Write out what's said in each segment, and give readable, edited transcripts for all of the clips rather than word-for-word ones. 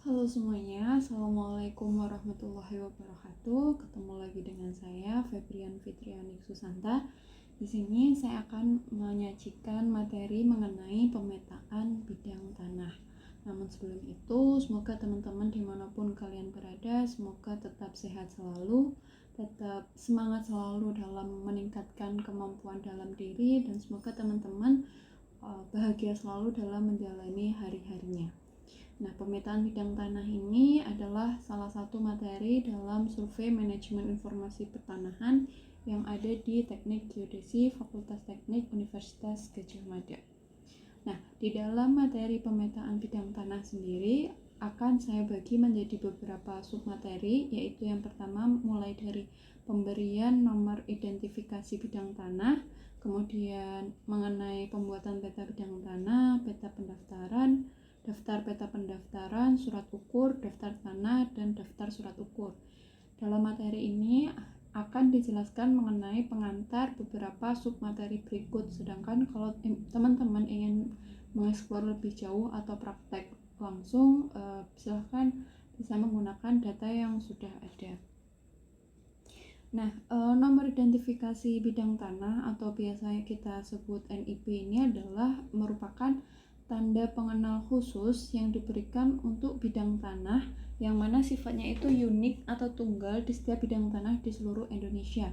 Halo semuanya, Assalamualaikum warahmatullahi wabarakatuh. Ketemu lagi dengan saya, Febrian Fitrianik Susanta. Di sini saya akan menyajikan materi mengenai pemetaan bidang tanah. Namun sebelum itu, semoga teman-teman dimanapun kalian berada, semoga tetap sehat selalu, tetap semangat selalu dalam meningkatkan kemampuan dalam diri, dan semoga teman-teman bahagia selalu dalam menjalani hari-harinya. Nah, pemetaan bidang tanah ini adalah salah satu materi dalam survei manajemen informasi pertanahan yang ada di Teknik Geodesi Fakultas Teknik Universitas Gadjah Mada. Nah, di dalam materi pemetaan bidang tanah sendiri akan saya bagi menjadi beberapa submateri, yaitu yang pertama mulai dari pemberian nomor identifikasi bidang tanah, kemudian mengenai pembuatan peta bidang tanah, peta pendaftaran, daftar peta pendaftaran, surat ukur, daftar tanah, dan daftar surat ukur. Dalam materi ini akan dijelaskan mengenai pengantar beberapa submateri berikut. Sedangkan kalau teman-teman ingin mengeksplor lebih jauh atau praktek langsung, silahkan bisa menggunakan data yang sudah ada. Nah, nomor identifikasi bidang tanah atau biasanya kita sebut NIB ini adalah merupakan tanda pengenal khusus yang diberikan untuk bidang tanah yang mana sifatnya itu unik atau tunggal di setiap bidang tanah di seluruh Indonesia.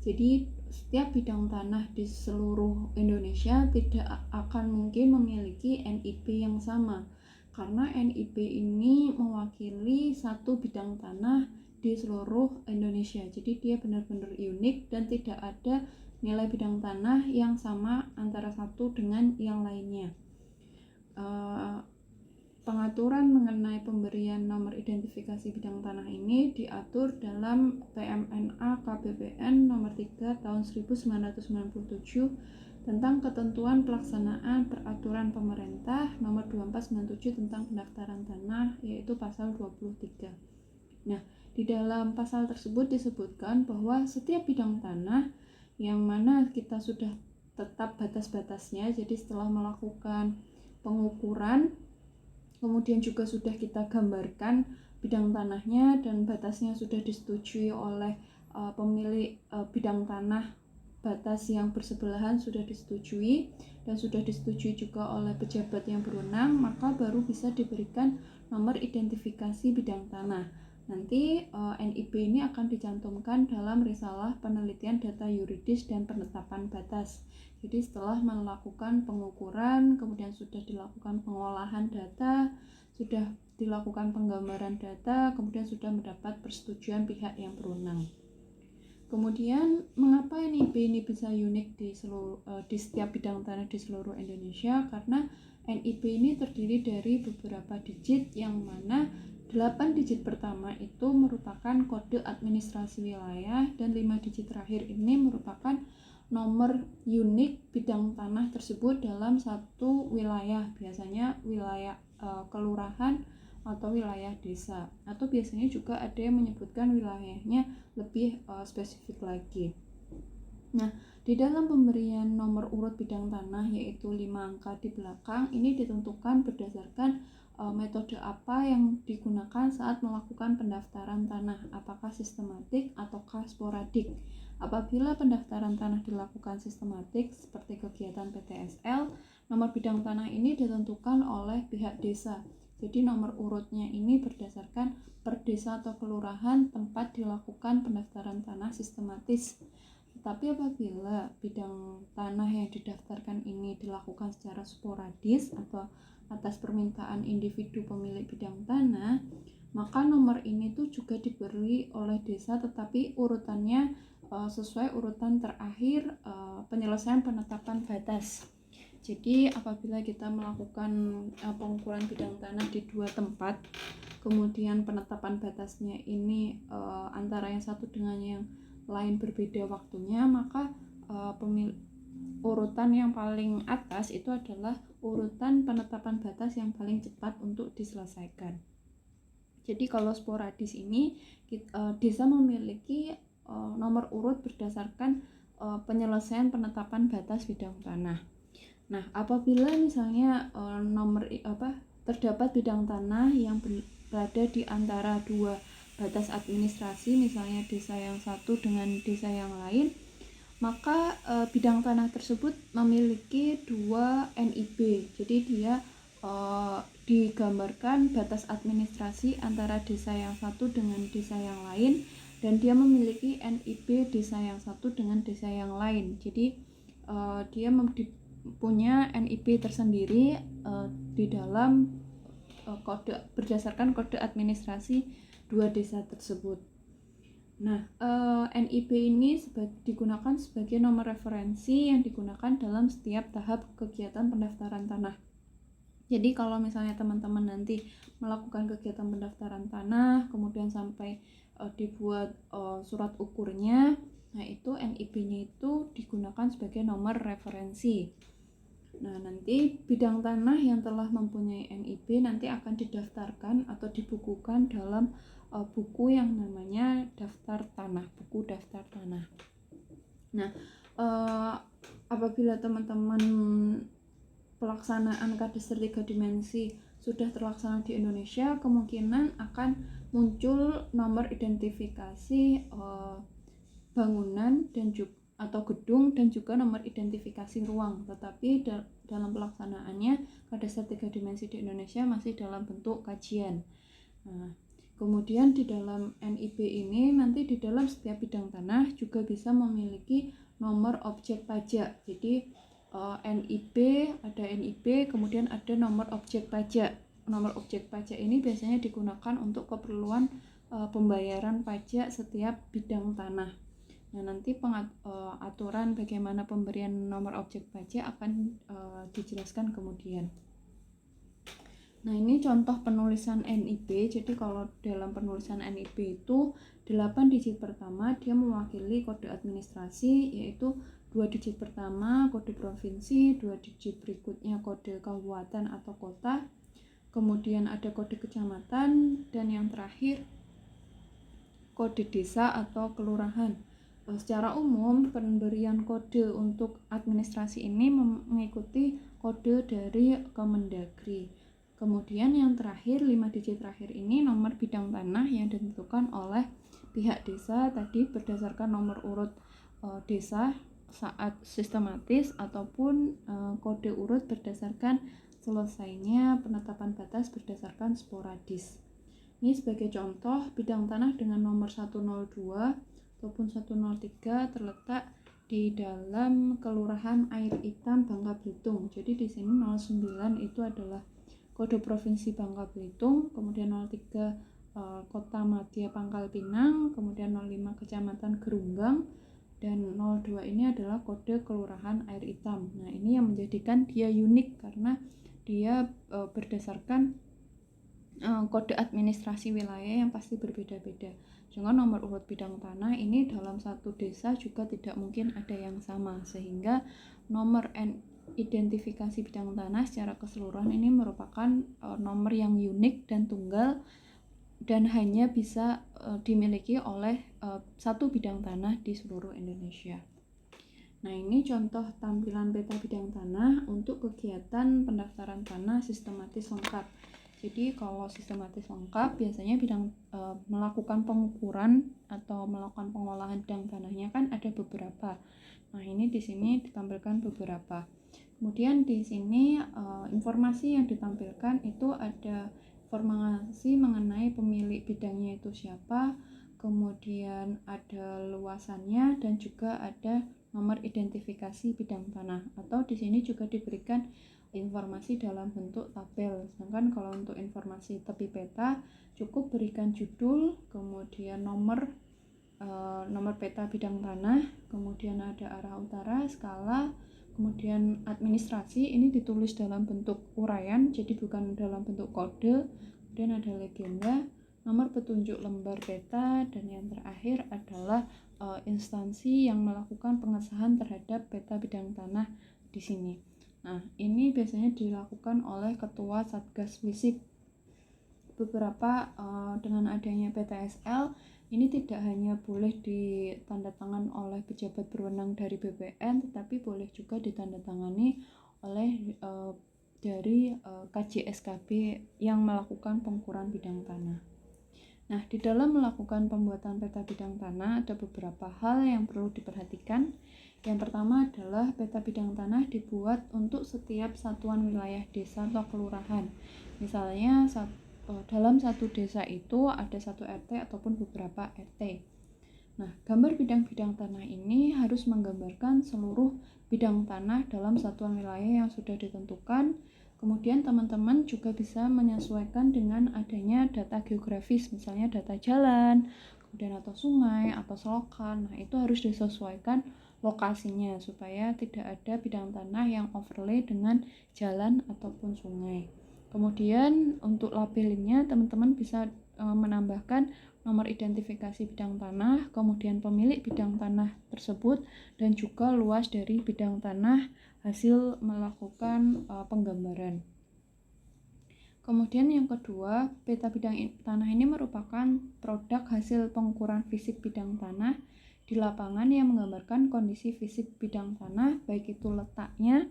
Jadi setiap bidang tanah di seluruh Indonesia tidak akan mungkin memiliki NIB yang sama, karena NIB ini mewakili satu bidang tanah di seluruh Indonesia. Jadi dia benar-benar unik dan tidak ada nilai bidang tanah yang sama antara satu dengan yang lainnya. Pengaturan mengenai pemberian nomor identifikasi bidang tanah ini diatur dalam PMNA KPPN nomor 3 tahun 1997 tentang ketentuan pelaksanaan peraturan pemerintah nomor 2497 tentang pendaftaran tanah, yaitu pasal 23. Nah, di dalam pasal tersebut disebutkan bahwa setiap bidang tanah yang mana kita sudah tetap batas-batasnya, jadi setelah melakukan pengukuran, kemudian juga sudah kita gambarkan bidang tanahnya dan batasnya sudah disetujui oleh pemilik bidang tanah, batas yang bersebelahan sudah disetujui dan sudah disetujui juga oleh pejabat yang berwenang, maka baru bisa diberikan nomor identifikasi bidang tanah. Nanti NIB ini akan dicantumkan dalam risalah penelitian data yuridis dan penetapan batas. Jadi setelah melakukan pengukuran, kemudian sudah dilakukan pengolahan data, sudah dilakukan penggambaran data, kemudian sudah mendapat persetujuan pihak yang berwenang. Kemudian mengapa NIB ini bisa unik di setiap bidang tanah di seluruh Indonesia? Karena NIB ini terdiri dari beberapa digit yang mana 8 digit pertama itu merupakan kode administrasi wilayah dan 5 digit terakhir ini merupakan nomor unik bidang tanah tersebut dalam satu wilayah, biasanya wilayah kelurahan atau wilayah desa, atau biasanya juga ada yang menyebutkan wilayahnya lebih spesifik lagi. Nah, di dalam pemberian nomor urut bidang tanah yaitu 5 angka di belakang ini ditentukan berdasarkan metode apa yang digunakan saat melakukan pendaftaran tanah, apakah sistematik ataukah sporadik. Apabila pendaftaran tanah dilakukan sistematik seperti kegiatan PTSL, nomor bidang tanah ini ditentukan oleh pihak desa. Jadi nomor urutnya ini berdasarkan per desa atau kelurahan tempat dilakukan pendaftaran tanah sistematis. Tetapi apabila bidang tanah yang didaftarkan ini dilakukan secara sporadis atau atas permintaan individu pemilik bidang tanah, maka nomor ini tuh juga diberi oleh desa, tetapi urutannya sesuai urutan terakhir penyelesaian penetapan batas. Jadi apabila kita melakukan pengukuran bidang tanah di 2 tempat, kemudian penetapan batasnya ini antara yang satu dengan yang lain berbeda waktunya, maka urutan yang paling atas itu adalah urutan penetapan batas yang paling cepat untuk diselesaikan. Jadi kalau sporadis ini desa memiliki nomor urut berdasarkan penyelesaian penetapan batas bidang tanah. Nah, apabila misalnya terdapat bidang tanah yang berada di antara dua batas administrasi, misalnya desa yang satu dengan desa yang lain, maka bidang tanah tersebut memiliki dua NIB. Jadi dia digambarkan batas administrasi antara desa yang satu dengan desa yang lain, dan dia memiliki NIB desa yang satu dengan desa yang lain. Jadi dia punya NIB tersendiri di dalam kode, berdasarkan kode administrasi dua desa tersebut. Nah, NIB ini digunakan sebagai nomor referensi yang digunakan dalam setiap tahap kegiatan pendaftaran tanah. Jadi kalau misalnya teman-teman nanti melakukan kegiatan pendaftaran tanah, kemudian sampai dibuat surat ukurnya, nah itu NIB-nya itu digunakan sebagai nomor referensi. Nah, nanti bidang tanah yang telah mempunyai NIB nanti akan didaftarkan atau dibukukan dalam buku yang namanya daftar tanah, buku daftar tanah. Nah, apabila teman-teman pelaksanaan Kadaster 3 dimensi sudah terlaksana di Indonesia, kemungkinan akan muncul nomor identifikasi bangunan dan juga atau gedung, dan juga nomor identifikasi ruang. Tetapi dalam pelaksanaannya Kadaster 3 dimensi di Indonesia masih dalam bentuk kajian. Nah, kemudian di dalam NIB ini nanti di dalam setiap bidang tanah juga bisa memiliki nomor objek pajak. Jadi NIB, ada NIB, kemudian ada nomor objek pajak. Nomor objek pajak ini biasanya digunakan untuk keperluan pembayaran pajak setiap bidang tanah. Nah, nanti aturan bagaimana pemberian nomor objek pajak akan dijelaskan kemudian. Nah, ini contoh penulisan NIB. Jadi kalau dalam penulisan NIB itu 8 digit pertama dia mewakili kode administrasi, yaitu 2 digit pertama kode provinsi, 2 digit berikutnya kode kabupaten atau kota, kemudian ada kode kecamatan, dan yang terakhir kode desa atau kelurahan. Secara umum pemberian kode untuk administrasi ini mengikuti kode dari Kemendagri. Kemudian yang terakhir, 5 digit terakhir ini nomor bidang tanah yang ditentukan oleh pihak desa tadi berdasarkan nomor urut desa saat sistematis, ataupun kode urut berdasarkan selesainya penetapan batas berdasarkan sporadis. Ini sebagai contoh, bidang tanah dengan nomor 102 ataupun 103 terletak di dalam Kelurahan Air Hitam, Bangka Belitung. Jadi di sini 09 itu adalah kode provinsi Bangka Belitung, kemudian 03 Kota Madya Pangkal Pinang, kemudian 05 Kecamatan Gerunggang, dan 02 ini adalah kode Kelurahan Air Hitam. Nah, ini yang menjadikan dia unik karena dia berdasarkan kode administrasi wilayah yang pasti berbeda-beda. Dengan nomor urut bidang tanah ini dalam satu desa juga tidak mungkin ada yang sama, sehingga nomor identifikasi bidang tanah secara keseluruhan ini merupakan nomor yang unik dan tunggal, dan hanya bisa dimiliki oleh satu bidang tanah di seluruh Indonesia. Nah, ini contoh tampilan peta bidang tanah untuk kegiatan pendaftaran tanah sistematis lengkap. Jadi kalau sistematis lengkap biasanya melakukan pengukuran atau melakukan pengolahan bidang tanahnya kan ada beberapa. Nah, ini di sini ditampilkan beberapa. Kemudian di sini informasi yang ditampilkan itu ada informasi mengenai pemilik bidangnya itu siapa, kemudian ada luasannya, dan juga ada nomor identifikasi bidang tanah, atau di sini juga diberikan informasi dalam bentuk tabel. Sedangkan kalau untuk informasi tepi peta cukup berikan judul, kemudian nomor peta bidang tanah, kemudian ada arah utara, skala, kemudian administrasi ini ditulis dalam bentuk uraian, jadi bukan dalam bentuk kode, kemudian ada legenda, nomor petunjuk lembar peta, dan yang terakhir adalah instansi yang melakukan pengesahan terhadap peta bidang tanah di sini. Nah, ini biasanya dilakukan oleh Ketua Satgas Fisik. Beberapa dengan adanya PTSL ini tidak hanya boleh ditandatangan oleh pejabat berwenang dari BPN, tetapi boleh juga ditandatangani oleh dari KJSKB yang melakukan pengukuran bidang tanah. Nah, di dalam melakukan pembuatan peta bidang tanah ada beberapa hal yang perlu diperhatikan. Yang pertama adalah peta bidang tanah dibuat untuk setiap satuan wilayah desa atau kelurahan. Misalnya dalam satu desa itu ada satu RT ataupun beberapa RT. Nah, gambar bidang-bidang tanah ini harus menggambarkan seluruh bidang tanah dalam satuan wilayah yang sudah ditentukan. Kemudian teman-teman juga bisa menyesuaikan dengan adanya data geografis, misalnya data jalan, kemudian atau sungai, atau selokan. Nah, itu harus disesuaikan lokasinya supaya tidak ada bidang tanah yang overlay dengan jalan ataupun sungai. Kemudian untuk labelinnya teman-teman bisa menambahkan nomor identifikasi bidang tanah, kemudian pemilik bidang tanah tersebut, dan juga luas dari bidang tanah hasil melakukan penggambaran. Kemudian yang kedua, peta bidang tanah ini merupakan produk hasil pengukuran fisik bidang tanah di lapangan yang menggambarkan kondisi fisik bidang tanah, baik itu letaknya,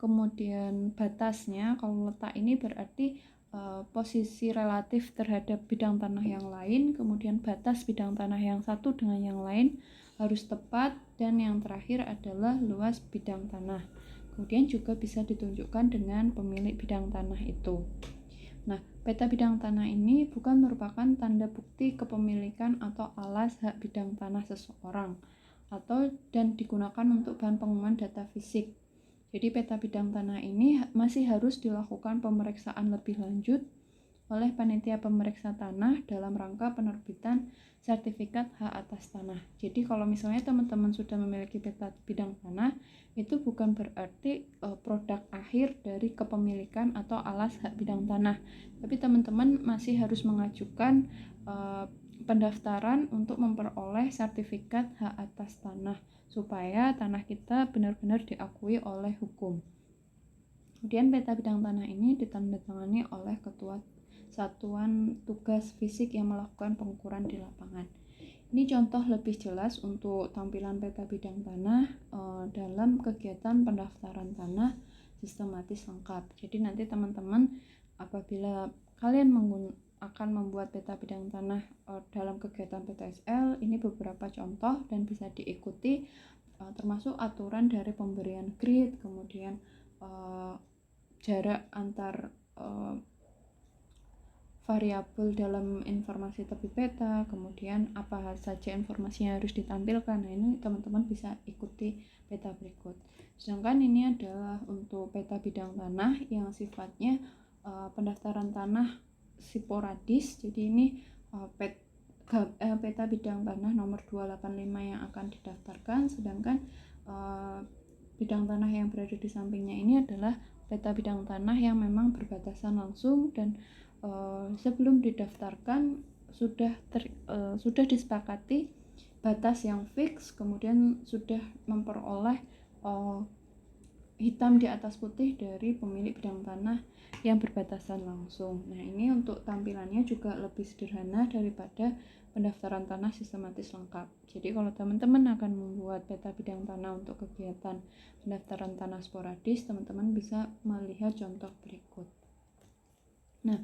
kemudian batasnya. Kalau letak ini berarti posisi relatif terhadap bidang tanah yang lain, kemudian batas bidang tanah yang satu dengan yang lain harus tepat, dan yang terakhir adalah luas bidang tanah. Kemudian juga bisa ditunjukkan dengan pemilik bidang tanah itu. Nah, peta bidang tanah ini bukan merupakan tanda bukti kepemilikan atau alas hak bidang tanah seseorang dan digunakan untuk bahan pengumuman data fisik. Jadi peta bidang tanah ini masih harus dilakukan pemeriksaan lebih lanjut oleh panitia pemeriksa tanah dalam rangka penerbitan sertifikat hak atas tanah. Jadi kalau misalnya teman-teman sudah memiliki peta bidang tanah, itu bukan berarti produk akhir dari kepemilikan atau alas hak bidang tanah. Tapi teman-teman masih harus mengajukan pendaftaran untuk memperoleh sertifikat hak atas tanah, supaya tanah kita benar-benar diakui oleh hukum. Kemudian peta bidang tanah ini ditandatangani oleh Ketua Satuan Tugas Fisik yang melakukan pengukuran di lapangan. Ini contoh lebih jelas untuk tampilan peta bidang tanah dalam kegiatan pendaftaran tanah sistematis lengkap. Jadi nanti teman-teman apabila kalian akan membuat peta bidang tanah dalam kegiatan PTSL, ini beberapa contoh dan bisa diikuti, termasuk aturan dari pemberian grid, kemudian jarak antar variabel dalam informasi tepi peta, kemudian apa saja informasinya harus ditampilkan. Nah, ini teman-teman bisa ikuti peta berikut. Sedangkan ini adalah untuk peta bidang tanah yang sifatnya pendaftaran tanah sporadis. Jadi ini peta bidang tanah nomor 285 yang akan didaftarkan, sedangkan bidang tanah yang berada di sampingnya ini adalah peta bidang tanah yang memang berbatasan langsung, dan sebelum didaftarkan sudah disepakati batas yang fix, kemudian sudah memperoleh hitam di atas putih dari pemilik bidang tanah yang berbatasan langsung. Nah, ini untuk tampilannya juga lebih sederhana daripada pendaftaran tanah sistematis lengkap. Jadi kalau teman-teman akan membuat peta bidang tanah untuk kegiatan pendaftaran tanah sporadis, teman-teman bisa melihat contoh berikut. Nah,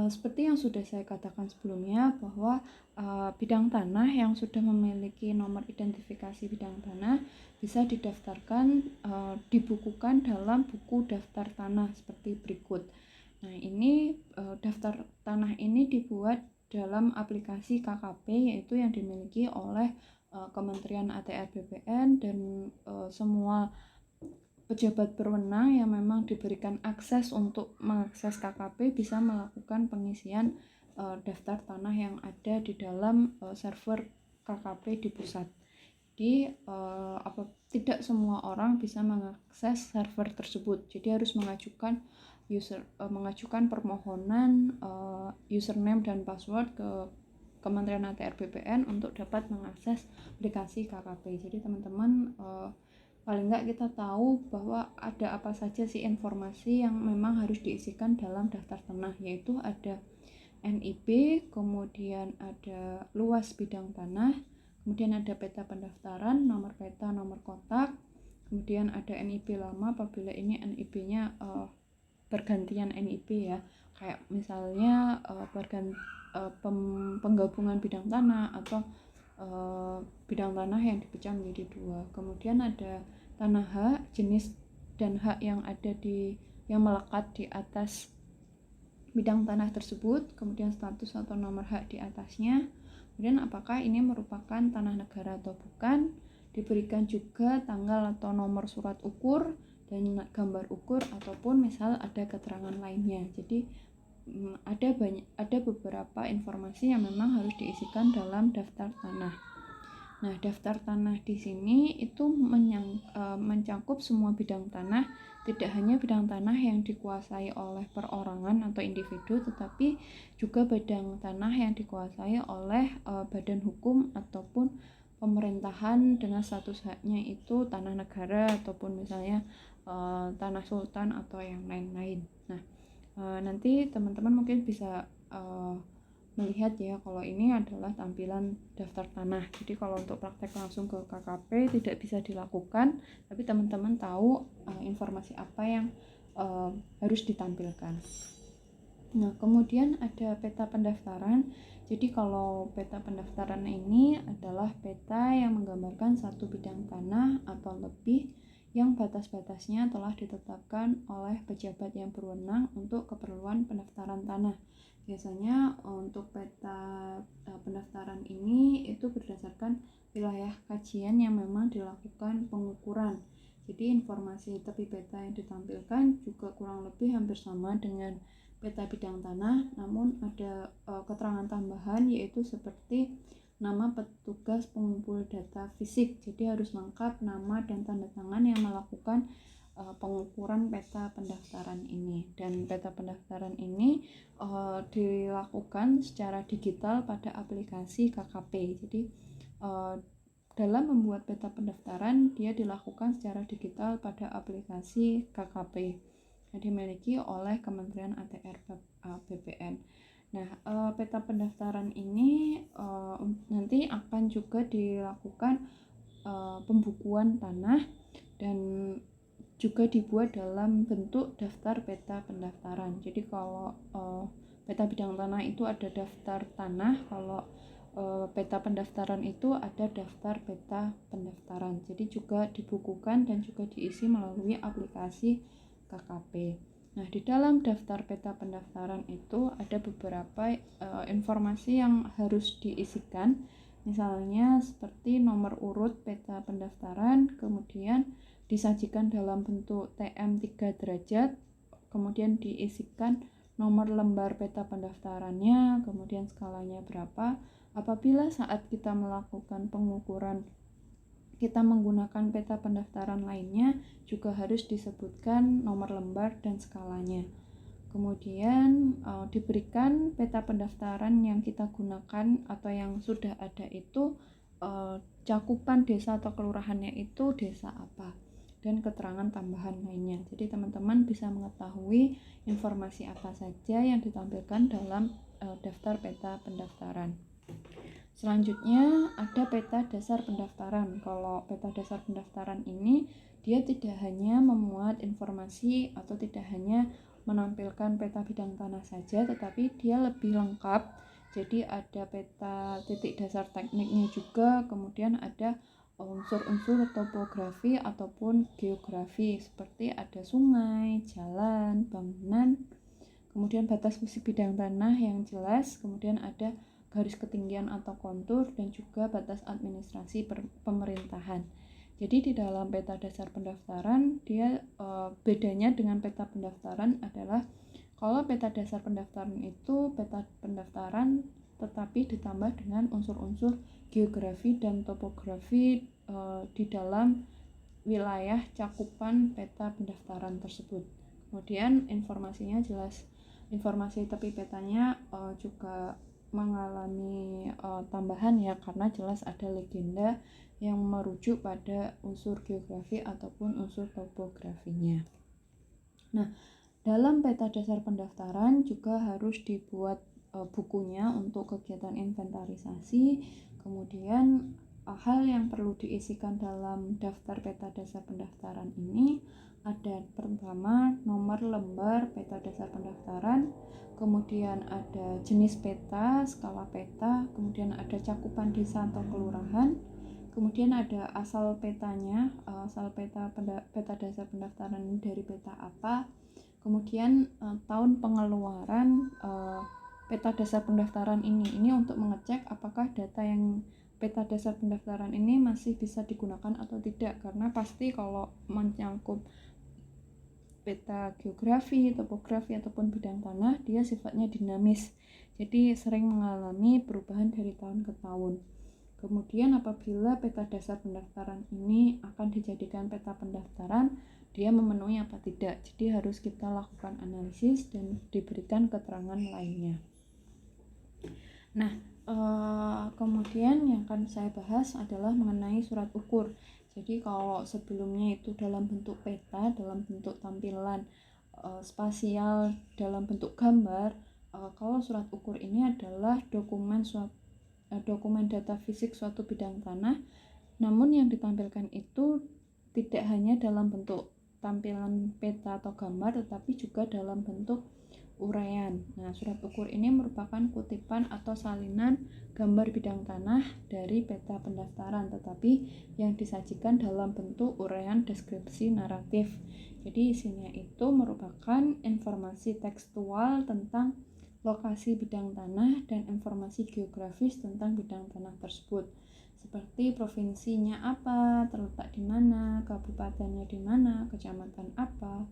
seperti yang sudah saya katakan sebelumnya, bahwa bidang tanah yang sudah memiliki nomor identifikasi bidang tanah bisa didaftarkan, dibukukan dalam buku daftar tanah seperti berikut. Nah, ini daftar tanah ini dibuat dalam aplikasi KKP, yaitu yang dimiliki oleh Kementerian ATR BPN dan semua pejabat berwenang yang memang diberikan akses untuk mengakses KKP bisa melakukan pengisian daftar tanah yang ada di dalam server KKP di pusat. Jadi tidak semua orang bisa mengakses server tersebut. Jadi harus mengajukan permohonan username dan password ke Kementerian ATR BPN untuk dapat mengakses aplikasi KKP. Jadi teman-teman paling nggak kita tahu bahwa ada apa saja sih informasi yang memang harus diisikan dalam daftar tanah, yaitu ada NIB, kemudian ada luas bidang tanah, kemudian ada peta pendaftaran, nomor peta, nomor kotak, kemudian ada NIB lama apabila ini NIB-nya pergantian NIB ya, kayak misalnya penggabungan bidang tanah atau bidang tanah yang dipecah menjadi dua. Kemudian ada tanah hak, jenis dan hak yang ada yang melekat di atas bidang tanah tersebut, kemudian status atau nomor hak di atasnya, kemudian apakah ini merupakan tanah negara atau bukan, diberikan juga tanggal atau nomor surat ukur dan gambar ukur ataupun misal ada keterangan lainnya. Jadi ada beberapa informasi yang memang harus diisikan dalam daftar tanah. Nah, daftar tanah di sini itu mencakup semua bidang tanah, tidak hanya bidang tanah yang dikuasai oleh perorangan atau individu, tetapi juga bidang tanah yang dikuasai oleh badan hukum ataupun pemerintahan dengan status haknya itu tanah negara ataupun misalnya tanah sultan atau yang lain-lain. Nah, nanti teman-teman mungkin bisa melihat ya kalau ini adalah tampilan daftar tanah. Jadi kalau untuk praktek langsung ke KKP tidak bisa dilakukan, tapi teman-teman tahu informasi apa yang harus ditampilkan. Nah, kemudian ada peta pendaftaran. Jadi kalau peta pendaftaran ini adalah peta yang menggambarkan satu bidang tanah atau lebih yang batas-batasnya telah ditetapkan oleh pejabat yang berwenang untuk keperluan pendaftaran tanah. Biasanya untuk peta pendaftaran ini itu berdasarkan wilayah kajian yang memang dilakukan pengukuran. Jadi informasi tepi peta yang ditampilkan juga kurang lebih hampir sama dengan peta bidang tanah, namun ada keterangan tambahan yaitu seperti nama petugas pengumpul data fisik. Jadi harus lengkap nama dan tanda tangan yang melakukan pengukuran peta pendaftaran ini. Dan peta pendaftaran ini dilakukan secara digital pada aplikasi KKP. Jadi dalam membuat peta pendaftaran dia dilakukan secara digital pada aplikasi KKP yang dimiliki oleh Kementerian ATR BPN. Nah, peta pendaftaran ini nanti akan juga dilakukan pembukuan tanah dan juga dibuat dalam bentuk daftar peta pendaftaran. Jadi kalau peta bidang tanah itu ada daftar tanah, kalau peta pendaftaran itu ada daftar peta pendaftaran. Jadi juga dibukukan dan juga diisi melalui aplikasi KKP. Nah, di dalam daftar peta pendaftaran itu ada beberapa informasi yang harus diisikan. Misalnya seperti nomor urut peta pendaftaran, kemudian disajikan dalam bentuk TM3 derajat, kemudian diisikan nomor lembar peta pendaftarannya, kemudian skalanya berapa. Apabila saat kita melakukan pengukuran kita menggunakan peta pendaftaran lainnya, juga harus disebutkan nomor lembar dan skalanya. Kemudian diberikan peta pendaftaran yang kita gunakan atau yang sudah ada itu cakupan desa atau kelurahannya itu desa apa dan keterangan tambahan lainnya. Jadi teman-teman bisa mengetahui informasi apa saja yang ditampilkan dalam daftar peta pendaftaran. Selanjutnya ada peta dasar pendaftaran. Kalau peta dasar pendaftaran ini dia tidak hanya memuat informasi atau tidak hanya menampilkan peta bidang tanah saja, tetapi dia lebih lengkap. Jadi ada peta titik dasar tekniknya juga, kemudian ada unsur-unsur topografi ataupun geografi seperti ada sungai, jalan, bangunan, kemudian batas fungsi bidang tanah yang jelas, kemudian ada garis ketinggian atau kontur, dan juga batas administrasi pemerintahan. Jadi di dalam peta dasar pendaftaran dia bedanya dengan peta pendaftaran adalah kalau peta dasar pendaftaran itu peta pendaftaran tetapi ditambah dengan unsur-unsur geografi dan topografi di dalam wilayah cakupan peta pendaftaran tersebut. Kemudian informasinya jelas, informasi tepi petanya juga mengalami tambahan ya, karena jelas ada legenda yang merujuk pada unsur geografi ataupun unsur topografinya. Nah, dalam peta dasar pendaftaran juga harus dibuat bukunya untuk kegiatan inventarisasi. Kemudian hal yang perlu diisikan dalam daftar peta dasar pendaftaran ini Ada pertama nomor lembar peta dasar pendaftaran, kemudian ada jenis peta, skala peta, kemudian ada cakupan desa atau kelurahan, kemudian ada asal petanya, asal peta dasar pendaftaran dari peta apa, kemudian tahun pengeluaran peta dasar pendaftaran ini untuk mengecek apakah data yang peta dasar pendaftaran ini masih bisa digunakan atau tidak, karena pasti kalau menyangkut peta geografi, topografi, ataupun bidang tanah, dia sifatnya dinamis, jadi sering mengalami perubahan dari tahun ke tahun. Kemudian apabila peta dasar pendaftaran ini akan dijadikan peta pendaftaran, dia memenuhi apa tidak, jadi harus kita lakukan analisis dan diberikan keterangan lainnya. Nah, kemudian yang akan saya bahas adalah mengenai surat ukur. Jadi kalau sebelumnya itu dalam bentuk peta, dalam bentuk tampilan spasial, dalam bentuk gambar, kalau surat ukur ini adalah dokumen data fisik suatu bidang tanah, namun yang ditampilkan itu tidak hanya dalam bentuk tampilan peta atau gambar, tetapi juga dalam bentuk uraian. Nah, surat ukur ini merupakan kutipan atau salinan gambar bidang tanah dari peta pendaftaran, tetapi yang disajikan dalam bentuk uraian deskripsi naratif. Jadi isinya itu merupakan informasi tekstual tentang lokasi bidang tanah dan informasi geografis tentang bidang tanah tersebut, seperti provinsinya apa, terletak di mana, kabupatennya di mana, kecamatan apa,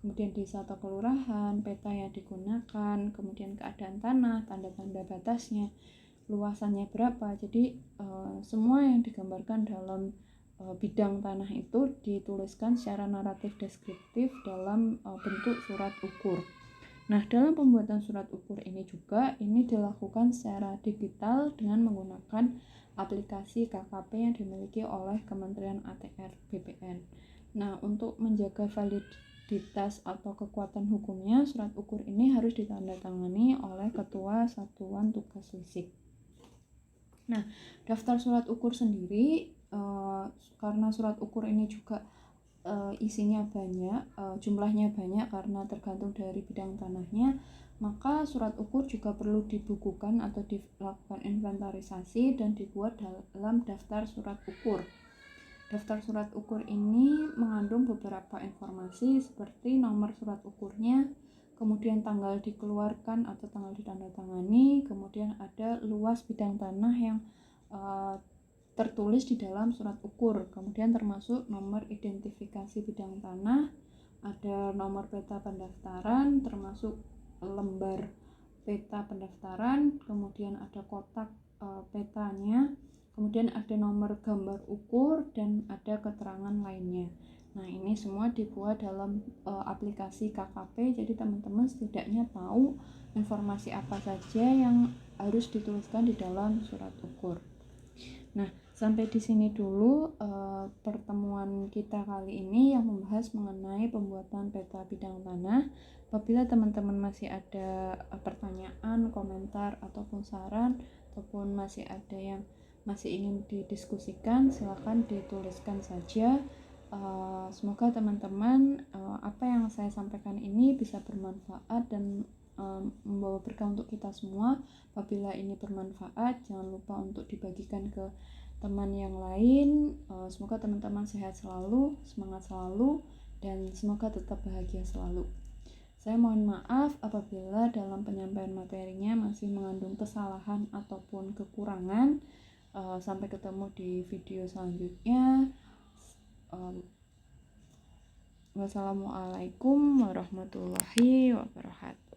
kemudian desa atau kelurahan, peta yang digunakan, kemudian keadaan tanah, tanda-tanda batasnya, luasannya berapa. Jadi semua yang digambarkan dalam bidang tanah itu dituliskan secara naratif deskriptif dalam bentuk surat ukur. Nah, dalam pembuatan surat ukur ini juga ini dilakukan secara digital dengan menggunakan aplikasi KKP yang dimiliki oleh Kementerian ATR BPN. Nah, untuk menjaga validitas atau kekuatan hukumnya, surat ukur ini harus ditandatangani oleh Ketua Satuan Tugas Lisik. Nah, daftar surat ukur sendiri, karena surat ukur ini juga isinya banyak, jumlahnya banyak karena tergantung dari bidang tanahnya, maka surat ukur juga perlu dibukukan atau dilakukan inventarisasi dan dibuat dalam daftar surat ukur. Daftar surat ukur ini mengandung beberapa informasi seperti nomor surat ukurnya, kemudian tanggal dikeluarkan atau tanggal ditandatangani, kemudian ada luas bidang tanah yang tertulis di dalam surat ukur, kemudian termasuk nomor identifikasi bidang tanah, ada nomor peta pendaftaran, termasuk lembar peta pendaftaran, kemudian ada kotak petanya, kemudian ada nomor gambar ukur, dan ada keterangan lainnya. Nah, ini semua dibuat dalam aplikasi KKP, jadi teman-teman setidaknya tahu informasi apa saja yang harus dituliskan di dalam surat ukur. Nah, sampai di sini dulu pertemuan kita kali ini yang membahas mengenai pembuatan peta bidang tanah. Apabila teman-teman masih ada pertanyaan, komentar, ataupun saran, ataupun masih ada yang masih ingin didiskusikan, silakan dituliskan saja. Semoga teman-teman apa yang saya sampaikan ini bisa bermanfaat dan membawa berkah untuk kita semua. Apabila ini bermanfaat, jangan lupa untuk dibagikan ke teman yang lain. Semoga teman-teman sehat selalu, semangat selalu, dan semoga tetap bahagia selalu. Saya mohon maaf apabila dalam penyampaian materinya masih mengandung kesalahan ataupun kekurangan. Sampai ketemu di video selanjutnya. Wassalamualaikum warahmatullahi wabarakatuh.